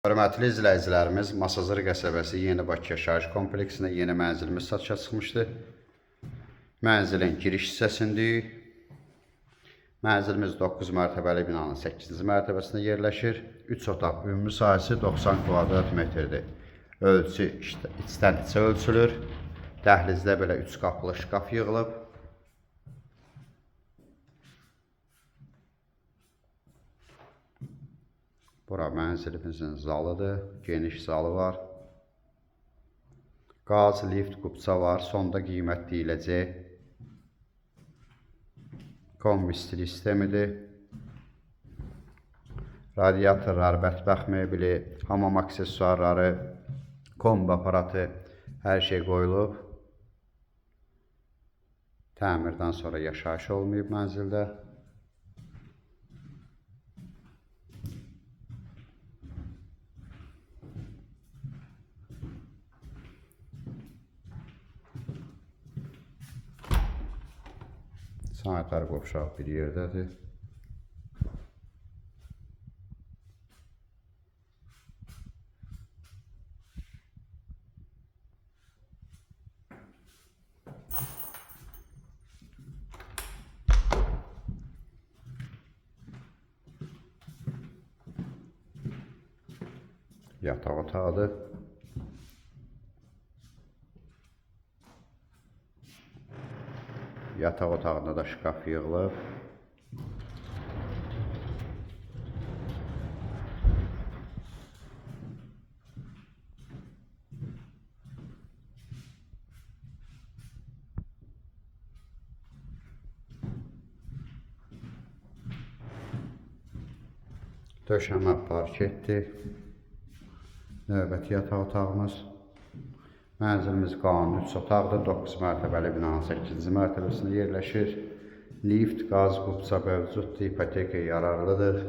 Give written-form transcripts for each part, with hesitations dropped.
Hörmətli izləyicilərimiz, Masazır qəsəbəsi Yeni Bakı yaşayış kompleksində yeni mənzilimiz satışa çıxmışdı. Mənzilin giriş hissəsindəyik. Mənzilimiz 9 mərtəbəli binanın 8-ci mərtəbəsində yerləşir. 3 otaq, ümumi sahəsi 90 kvadrat metrdir. Ölçü içdən içə ölçülür. Dəhlizdə belə 3 qapılı şkaf yığılıb. Bura mənzilimizin zalıdır, geniş zalı var. Qaz, lift, qubça var, sonda qiymət deyiləcək. Kombi sistemidir. Radiatorlar, bətbəxt mebeli, hamam aksesuarları, kombi aparatı, hər şey qoyulub. Təmirdən sonra yaşayış olmayıb mənzildə. Sanitar qovşaq bir yerdədir. Yataq otağıdır. Yataq otağında da şkaf yığılıb. Döşəmə parketdir. Növbəti yataq otağımız. Mənzilimiz qanuni 3 otaqdır. 9 mərtəbəli binanın 8-ci mərtəbəsində yerləşir. Lift, qaz, qubça mövcuddur. İpoteka yararlıdır.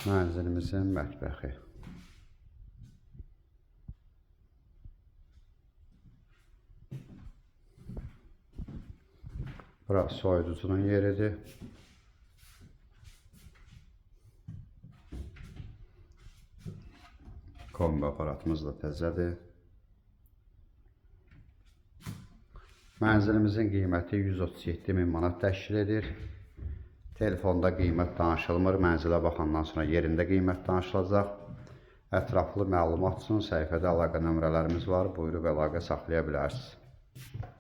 Mənzilimizin mətbəxi. Bura soyuducunun yeridir. Kombi aparatımız da təzədir. Mənzilimizin qiyməti 137.000 manat təşkil edir. Telefonda qiymət danışılmır. Mənzilə baxandan sonra yerində qiymət danışılacaq. Ətraflı məlumat üçün səhifədə əlaqə nömrələrimiz var. Buyurub əlaqə saxlaya bilərsiniz.